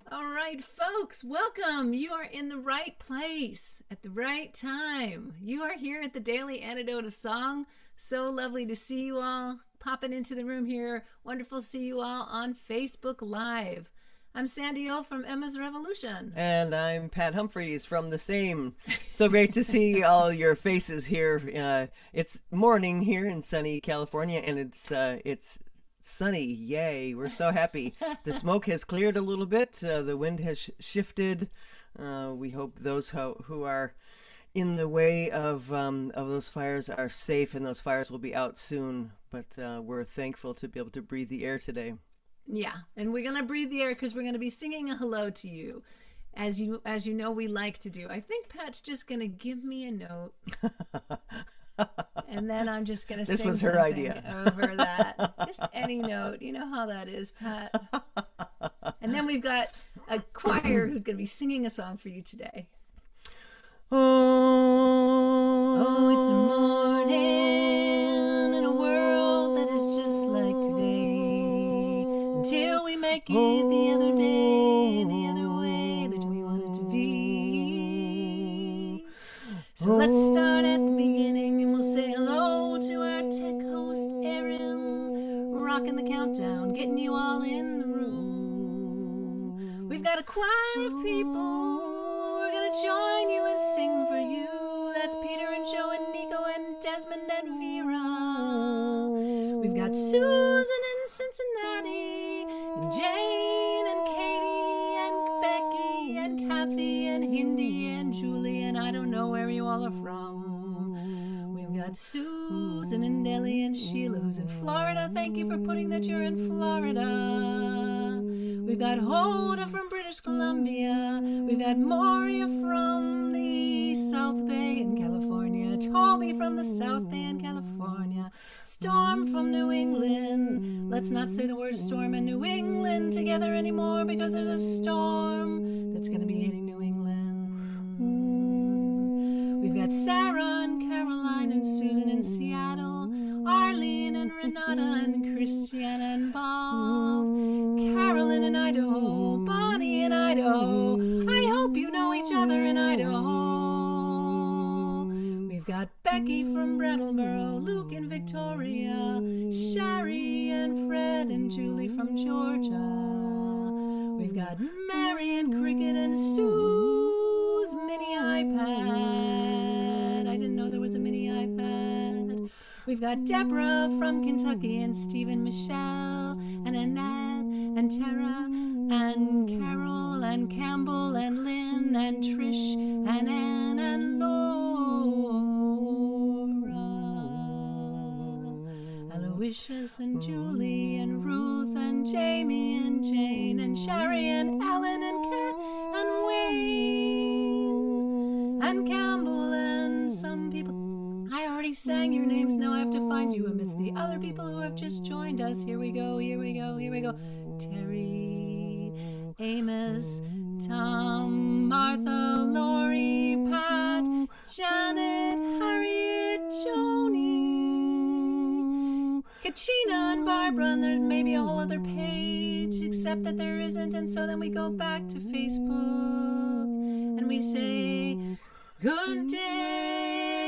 All right, folks, welcome. You are in the right place at the right time. You are here at the Daily Antidote of Song. So lovely to see you all popping into the room here. Wonderful to see you all on Facebook Live. I'm Sandy O from Emma's Revolution. And I'm Pat Humphreys from the same. So great to see all your faces here. It's morning here in sunny California, and it's sunny. Yay! We're so happy. The smoke has cleared a little bit. The wind has shifted. We hope those who are in the way of those fires are safe, and those fires will be out soon. But we're thankful to be able to breathe the air today. Yeah, and we're gonna breathe the air because we're gonna be singing a hello to you, as you know we like to do. I think Pat's just gonna give me a note, and then I'm just gonna This sing was her something idea. over that. Just any note, you know how that is, Pat. And then we've got a choir who's gonna be singing a song for you today. Oh, it's a morning in a world that is just like today. Until we make it the other day, the other way that we want it to be. So let's start at the beginning and we'll say hello to our tech host, Erin. Rocking the countdown, getting you all in the room. We've got a choir of people. We're gonna join you and sing for you. That's Peter and Joe and Nico and Desmond and Vera. We've got Susan in Cincinnati, and Jane and Katie and Becky and Kathy and Hindi and Julie, and I don't know where you all are from. We've got Susan and Nellie and Sheila who's in Florida. Thank you for putting that you're in Florida. We've got Hoda from British Columbia. We've got Moria from the South Bay in California. Toby from the South Bay in California. Storm from New England. Let's not say the word storm and New England together anymore because there's a storm that's going to be hitting New England. We've got Sarah and Caroline and Susan in Seattle. Arlene and Renata and Christiana and Bob. Carolyn in Idaho. Bonnie in Idaho. I hope you know each other in Idaho. We've got Becky from Brattleboro. Luke in Victoria. Shari and Fred and Julie from Georgia. We've got Mary and Cricket and Sue's mini iPad. I didn't know there was a mini iPad. We've got Deborah from Kentucky and Stephen, Michelle and Annette and Tara and Carol and Campbell and Lynn and Trish and Ann and Laura. Aloysius and Julie and Ruth and Jamie and Jane and Sherry and Ellen and Kat and Wayne and Campbell and some people. I already sang your names. Now I have to find you amidst the other people who have just joined us. Here we go, here we go, here we go. Terry, Amos, Tom, Martha, Lori, Pat, Janet, Harriet, Joni, Kachina and Barbara, and there may be a whole other page, except that there isn't. And so then we go back to Facebook and we say, good day.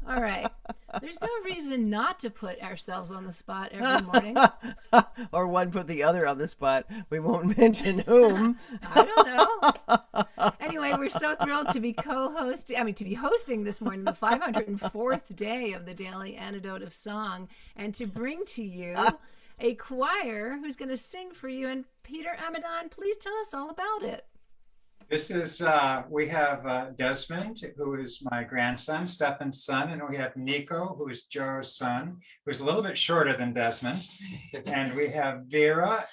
All right. There's no reason not to put ourselves on the spot every morning. Or one put the other on the spot. We won't mention whom. I don't know. Anyway, we're so thrilled to be to be hosting this morning, the 504th day of the Daily Antidote of Song, and to bring to you a choir who's going to sing for you. And Peter Amidon, please tell us all about it. This is, we have Desmond, who is my grandson, Stefan's son, and we have Nico, who is Joe's son, who's a little bit shorter than Desmond. And we have Vera,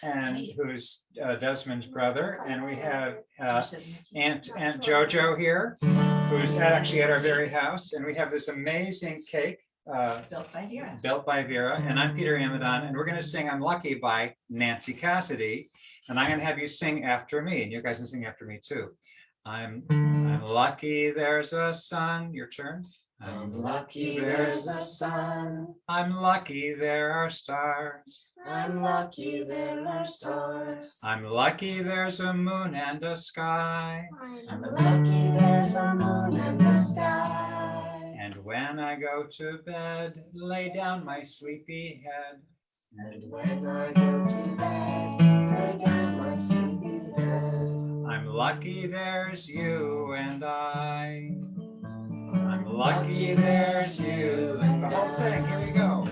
who's Desmond's brother, and we have Aunt Jojo here, who's actually at our very house, and we have this amazing cake. Built by Vera. And I'm Peter Amidon, and we're going to sing I'm Lucky by Nancy Cassidy. And I'm going to have you sing after me, and you guys can sing after me too. I'm lucky there's a sun. Your turn. I'm lucky there's a sun. I'm lucky there are stars. I'm lucky there are stars. I'm lucky there's a moon and a sky. I'm lucky there's a moon and a sky. And when I go to bed, lay down my sleepy head. And when I go to bed, lay down my sleepy head. I'm lucky there's you and I. I'm lucky there's you and the whole thing. Here we go.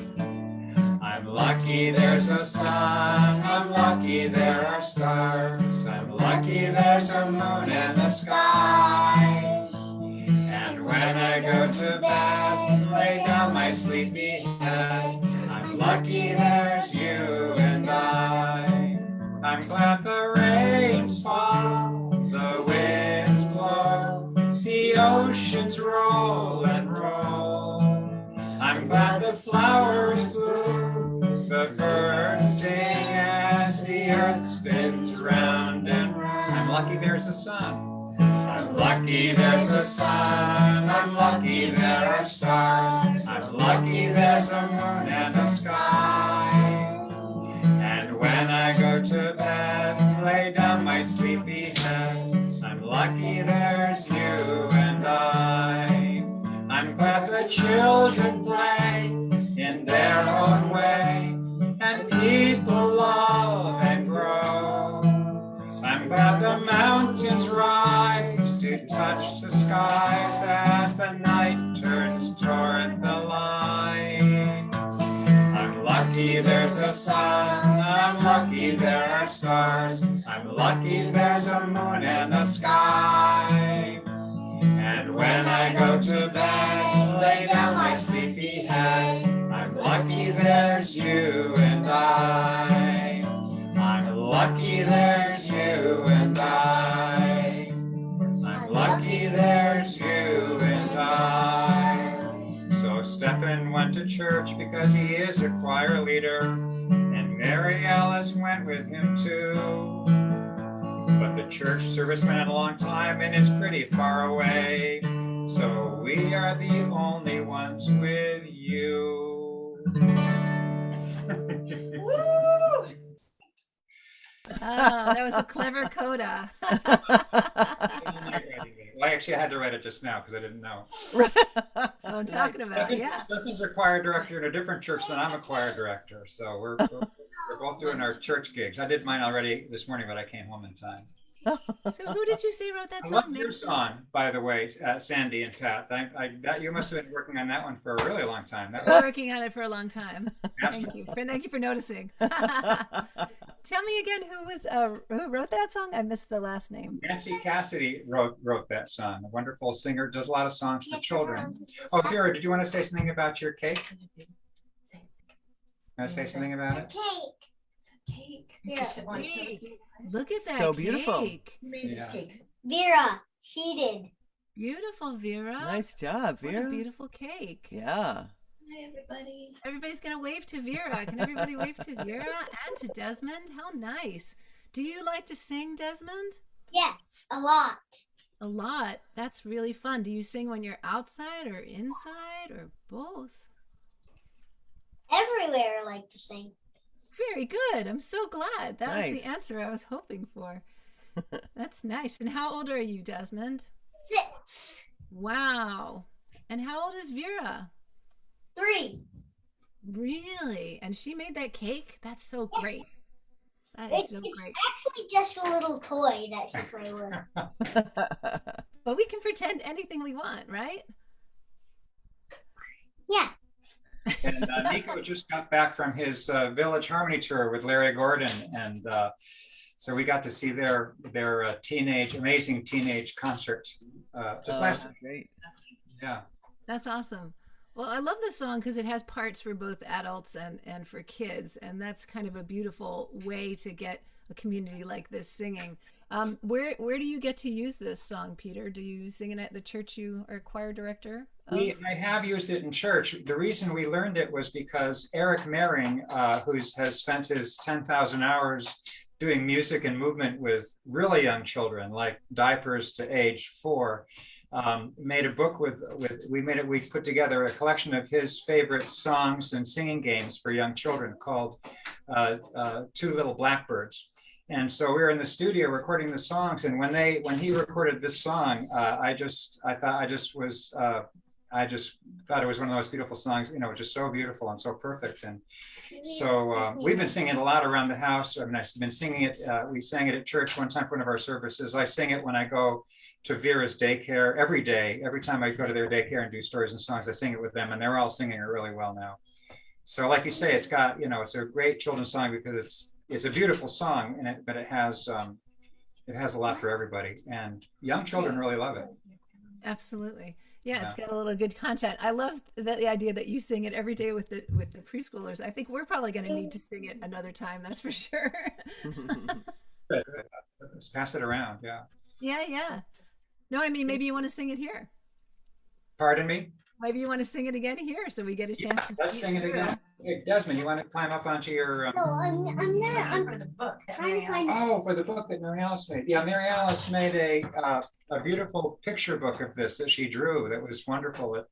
I'm lucky there's a sun. I'm lucky there are stars. I'm lucky there's a moon and a sky. And when I go to bed, lay down my sleepy head. I'm lucky there's you and I. I'm glad the rains fall, the winds blow, the oceans roll and roll. I'm glad the flowers bloom, the birds sing as the earth spins round and round. I'm lucky there's a sun. I'm lucky there's a sun. I'm lucky there are stars. I'm lucky there's a moon and a sky. And when I go to bed, lay down my sleepy head. I'm lucky there's you and I. I'm glad the children play in their own way, and people love and grow. I'm glad the mountains rise to touch the skies as the night turns toward the light. I'm lucky there's a sun. I'm lucky there are stars. I'm lucky there's a moon and a sky. And when I go to bed, lay down my sleepy head. I'm lucky there's you and I. I'm lucky there's you and I. I'm lucky there's you and I. So Stephen went to church because he is a choir leader, and Mary Alice went with him too. But the church service went on a long time and it's pretty far away. So we are the only ones with you. Woo! Oh, that was a clever coda. Well, actually, I had to write it just now because I didn't know. That's what I'm talking about. Yeah. Stephen's a choir director in a different church than I'm a choir director. So we're both doing our church gigs. I did mine already this morning, but I came home in time. So who did you say wrote that I song? love your song, by the way, Sandy and Pat. You must have been working on that one for a really long time. That We're was working on it for a long time. Thank you. Thank you for noticing. Tell me again who wrote that song? I missed the last name. Nancy Cassidy wrote that song. A wonderful singer, does a lot of songs for children. Oh, Vera, did you want to say something about your cake? Want to say something about it? Cake. Cake. Look at that So cake. beautiful. Who made this cake? Vera, she did. Beautiful, Vera. Nice job, What Vera. a beautiful cake. Yeah. Hi, everybody. Everybody's going to wave to Vera. Can everybody wave to Vera and to Desmond? How nice. Do you like to sing, Desmond? Yes, a lot. A lot. That's really fun. Do you sing when you're outside or inside or both? Everywhere I like to sing. Very good. I'm so glad. That was Nice. the answer I was hoping for. That's nice. And how old are you, Desmond? 6, Wow. And how old is Vera? 3. Really? And she made that cake? That's so great. That is It's so great. actually just a little toy that she played with. But we can pretend anything we want, right? Yeah. And Nico just got back from his Village Harmony tour with Larry Gordon, and so we got to see their amazing teenage concert just last week. Great. Yeah. That's awesome. Well, I love this song because it has parts for both adults and for kids, and that's kind of a beautiful way to get a community like this singing. Where do you get to use this song, Peter? Do you sing it at the church you are choir director of? I have used it in church. The reason we learned it was because Eric Mehring, who has spent his 10,000 hours doing music and movement with really young children, like diapers to age 4, made a book we put together a collection of his favorite songs and singing games for young children called two little blackbirds. And so we were in the studio recording the songs. And when he recorded this song, I just thought it was one of the most beautiful songs, just so beautiful and so perfect. And so we've been singing it a lot around the house. I mean, I've been singing it. We sang it at church one time for one of our services. I sing it when I go to Vera's daycare every day. Every time I go to their daycare and do stories and songs, I sing it with them, and they're all singing it really well now. So like you say, it's got, it's a great children's song because it's a beautiful song, but it has a lot for everybody, and young children really love it. Absolutely. Yeah, it's got a little good content. I love the idea that you sing it every day with the preschoolers. I think we're probably going to need to sing it another time. That's for sure. Let's pass it around. Yeah. Yeah. No, I mean, maybe you want to sing it here. Pardon me? Maybe you want to sing it again here so we get a chance to let's sing it again. Hey, Desmond, you want to climb up onto your... No, I'm not. For the book. Trying to find. Oh, for the book that Mary Alice made. Yeah, Mary Alice made a beautiful picture book of this that she drew that was wonderful,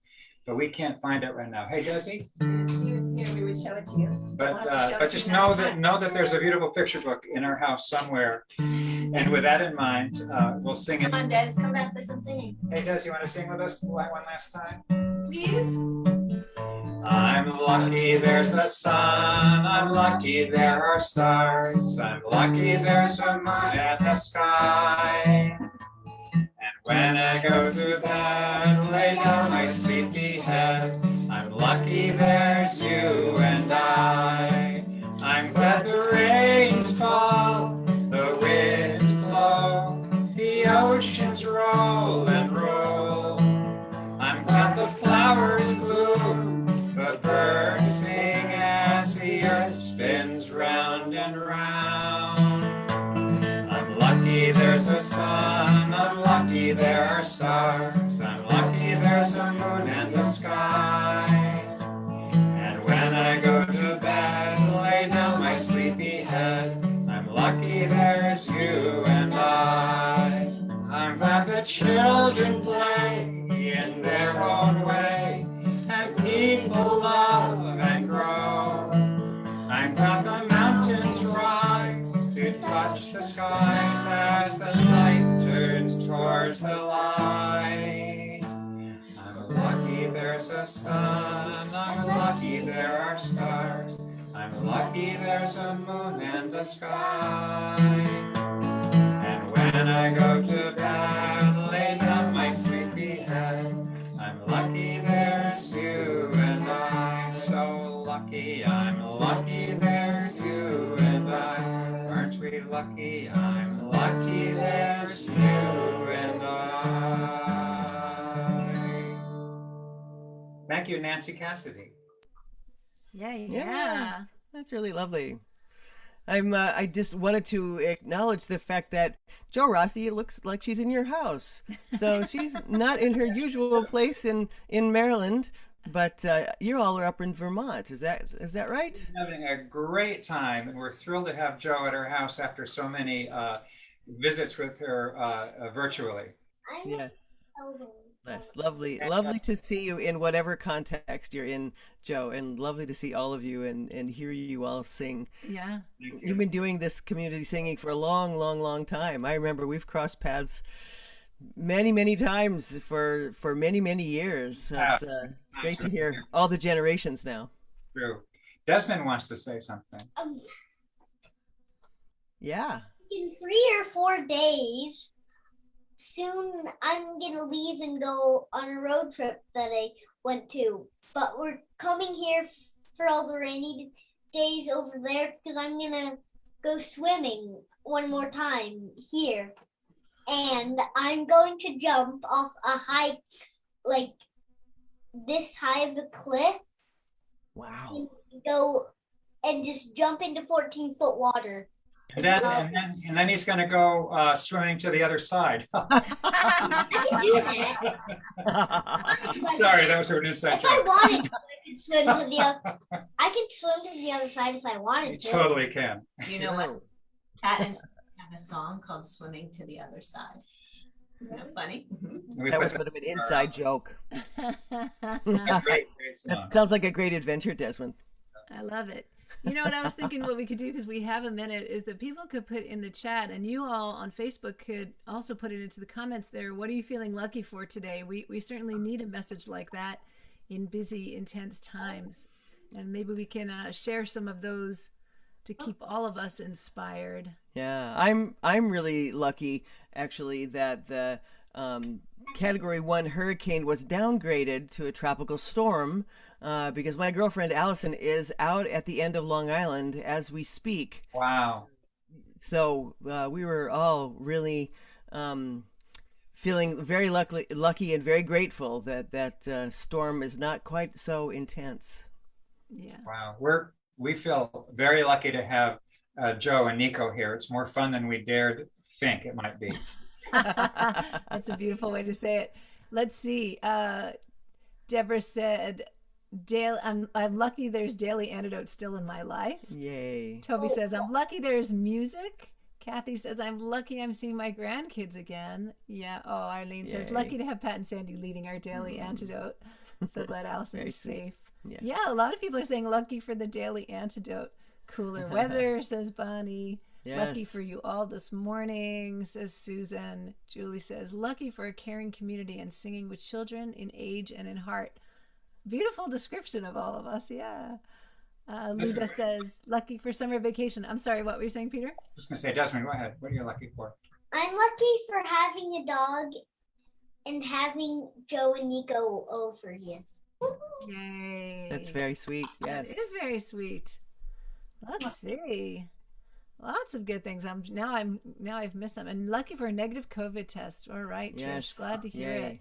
but we can't find it right now. Hey, Desi? If you was here, we would show it to you. But just know that there's a beautiful picture book in our house somewhere. And with that in mind, we'll sing it. Come on, Des, come back for some singing. Hey, Des, you want to sing with us one last time? Please. I'm lucky there's a sun, I'm lucky there are stars, I'm lucky there's a moon in the sky. And when I go to bed, lay down my sleepy head, I'm lucky there's you and I. I'm glad the rains fall, the winds blow, the oceans roll and roll. I'm glad the flowers bloom, the birds sing as the earth spins round and round. I'm lucky there's a sun, I'm lucky there are stars, I'm lucky there's a moon in the sky. And when I go to bed, lay down my sleepy head, I'm lucky there's you and I. I'm glad the children play in their own way, and people love and grow. I'm glad the mountains rise to touch the skies as the light turns towards the light. I'm lucky there's a sun, I'm lucky there are stars, I'm lucky there's a moon in the sky. And when I go to bed, lay down my sleepy head, I'm lucky there's you and I. So lucky, I'm lucky there's you and I. Aren't we lucky? I'm lucky there's you and I. Thank you, Nancy Cassidy. Yeah. That's really lovely. I just wanted to acknowledge the fact that Jo Rossi looks like she's in your house. So she's not in her usual place in Maryland, but you all are up in Vermont. Is that right? We're having a great time, and we're thrilled to have Jo at our house after so many visits with her virtually. Yes. That's lovely to see you in whatever context you're in, Jo, and lovely to see all of you and hear you all sing. Yeah. You've been doing this community singing for a long time. I remember we've crossed paths many times for many years. It's great to hear all the generations now. True. Desmond wants to say something. Yeah. In 3 or 4 days, soon I'm gonna leave and go on a road trip that I went to. But we're coming here for all the rainy days over there because I'm gonna go swimming one more time here. And I'm going to jump off a high, like this high of a cliff. Wow. And go and just jump into 14-foot water. And then he's going to go swimming to the other side. I can do that. Sorry, that was an inside If I joke. wanted to, I could swim to the other. I can swim to the other side if I You wanted to. totally can. Do you know what? Pat and Steve have a song called "Swimming to the Other Side." Isn't that funny? And we That put was a bit of an inside joke. a great song. That sounds like a great adventure, Desmond. I love it. You know what I was thinking what we could do, because we have a minute, is that people could put in the chat, and you all on Facebook could also put it into the comments there. What are you feeling lucky for today? We certainly need a message like that in busy, intense times. And maybe we can share some of those to keep all of us inspired. Yeah, I'm really lucky actually that the Category 1 hurricane was downgraded to a tropical storm because my girlfriend Allison is out at the end of Long Island as we speak. Wow. So we were all really feeling very lucky and very grateful that that storm is not quite so intense. Yeah. Wow. We feel very lucky to have Joe and Nico here. It's more fun than we dared think it might be. That's a beautiful way to say it. Let's see. Deborah said, I'm lucky there's daily antidote still in my life. Yay. Toby says, I'm lucky there's music. Kathy says, I'm lucky I'm seeing my grandkids again. Yeah. Oh, Eileen says, Yay. lucky to have Pat and Sandy leading our daily antidote. So glad Allison is safe. Yes. Yeah, a lot of people are saying lucky for the daily antidote. Cooler weather, says Bonnie. Yes. Lucky for you all this morning, says Susan. Julie says, lucky for a caring community and singing with children in age and in heart. Beautiful description of all of us, yeah. Luda says, lucky for summer vacation. I'm sorry, what were you saying, Peter? Just gonna say, Desmond, go ahead. What are you lucky for? I'm lucky for having a dog and having Joe and Nico over here. Yay. That's very sweet. Yes. That is very sweet. Let's see. Lots of good things. Now I've missed them. And lucky for a negative COVID test. All right, Yes. Trish. Glad to hear Yay. it.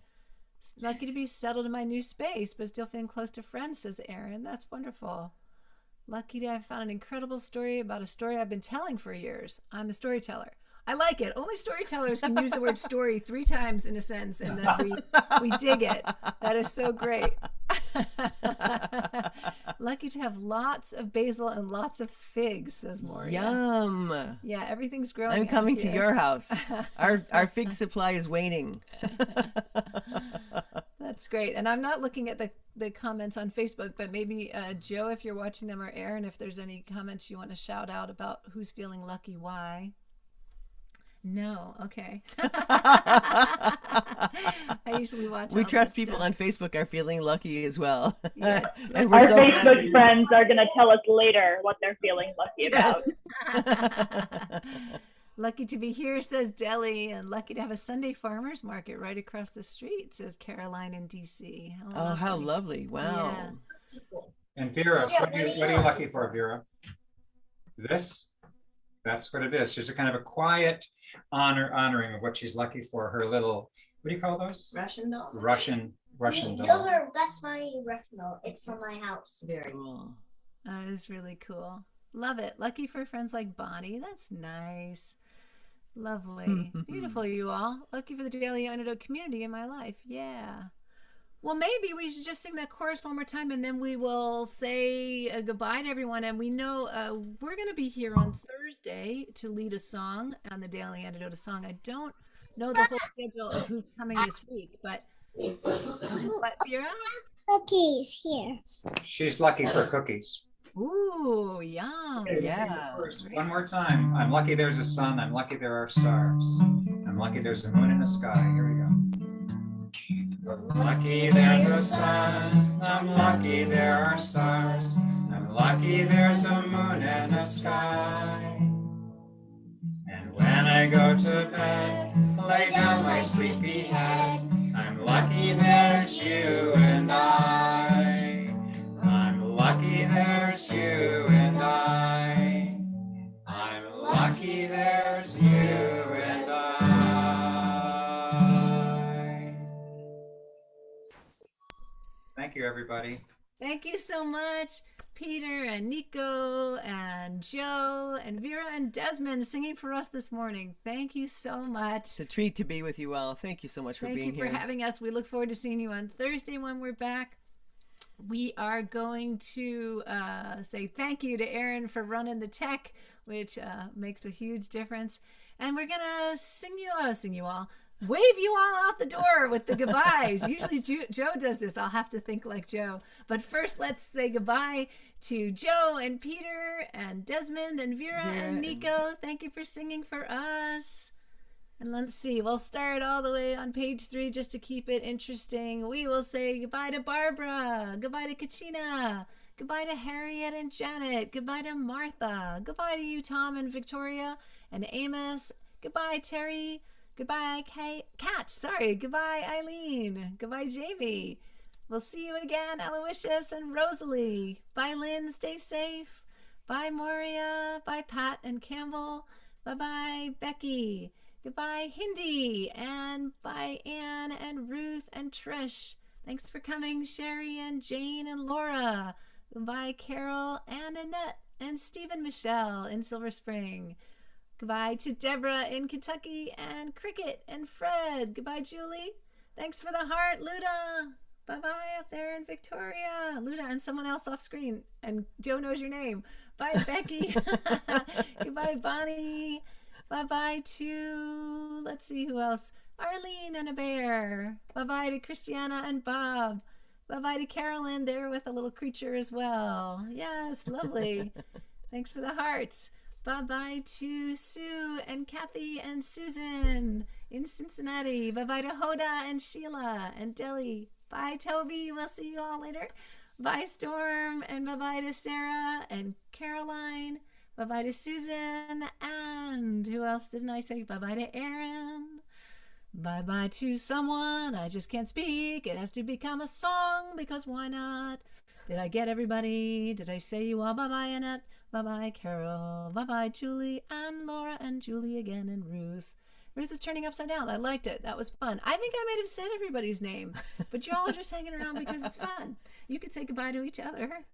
Lucky to be settled in my new space, but still feeling close to friends, says Aaron. That's wonderful. Lucky to have found an incredible story about a story I've been telling for years. I'm a storyteller. I like it. Only storytellers can use the word story 3 times in a sentence, and then we dig it. That is so great. Lucky to have lots of basil and lots of figs, says Moria. Yum. Yeah, everything's growing. I'm coming out to here. your house. Our fig supply is waning. That's great. And I'm not looking at the comments on Facebook, but maybe Joe, if you're watching them, or Aaron, if there's any comments you want to shout out about who's feeling lucky, why. No, okay. I usually watch. We all trust that people stuff. on Facebook are feeling lucky as well. Yeah. And Our we're so glad Facebook you- friends are going to tell us later what they're feeling lucky about. Yes. Lucky to be here, says Deli, and lucky to have a Sunday farmers market right across the street, says Caroline in DC. Oh, how lovely. Wow. And Vera, what are you lucky for, Vera? This? That's what it is. She's a kind of a quiet honoring of what she's lucky for. Her little, what do you call those? Russian dolls. Russian doll. That's my Russian. It's from my house. Very. Cool. That is really cool. Love it. Lucky for friends like Bonnie. That's nice. Lovely. Beautiful, you all. Lucky for the Daily Antidote community in my life. Yeah. Well, maybe we should just sing that chorus one more time, and then we will say goodbye to everyone. And we know we're going to be here on Thursday to lead a song on the Daily Antidote, a song. I don't know the whole schedule of who's coming this week, but what, Vera? Cookies here. She's lucky for cookies. Ooh, yum. Okay, let's sing the Yeah. chorus one more time. I'm lucky there's a sun. I'm lucky there are stars. I'm lucky there's a moon in the sky. Here we go. I'm lucky there's a sun. I'm lucky there are stars. I'm lucky there's a moon and a sky. And when I go to bed, lay down my sleepy head. I'm lucky there's you and I. I'm lucky there's you and I. I'm lucky there's you and I. Thank you, everybody. Thank you so much, Peter and Nico and Joe and Vera and Desmond singing for us this morning. Thank you so much. It's a treat to be with you all. Thank you so much for Thank being you for here. having us. We look forward to seeing you on Thursday when we're back. We are going to say thank you to Aaron for running the tech, which makes a huge difference. And we're going to sing you all wave you all out the door with the goodbyes. Usually Joe does this. I'll have to think like Joe. But first, let's say goodbye to Joe and Peter and Desmond and Vera and Nico. Thank you for singing for us. And let's see, we'll start all the way on page 3 just to keep it interesting. We will say goodbye to Barbara, goodbye to Kachina, goodbye to Harriet and Janet, goodbye to Martha, goodbye to you, Tom and Victoria and Amos, goodbye, Terry, goodbye, Kat, goodbye, Eileen, goodbye, Jamie. We'll see you again, Aloysius and Rosalie. Bye, Lynn, stay safe. Bye, Moria, bye, Pat and Campbell. Bye-bye, Becky. Goodbye, Hindi, and bye, Anne and Ruth and Trish. Thanks for coming, Sherry and Jane and Laura. Goodbye, Carol and Annette and Stephen Michelle in Silver Spring. Goodbye to Deborah in Kentucky and Cricket and Fred. Goodbye, Julie. Thanks for the heart, Luda. Bye-bye up there in Victoria. Luda and someone else off screen. And Joe knows your name. Bye, Becky. Goodbye, Bonnie. Bye-bye to, let's see who else, Arlene and a bear. Bye-bye to Christiana and Bob. Bye-bye to Carolyn there with a little creature as well. Yes, lovely. Thanks for the hearts. Bye-bye to Sue and Kathy and Susan in Cincinnati. Bye-bye to Hoda and Sheila and Deli. Bye, Toby. We'll see you all later. Bye, Storm. And bye-bye to Sarah and Caroline. Bye-bye to Susan, and who else didn't I say? Bye-bye to Aaron. Bye-bye to someone. I just can't speak. It has to become a song, because why not? Did I get everybody? Did I say you all? Bye-bye, Annette. Bye-bye, Carol. Bye-bye, Julie, and Laura, and Julie again, and Ruth. Ruth is turning upside down. I liked it. That was fun. I think I might have said everybody's name, but you all are just hanging around because it's fun. You could say goodbye to each other.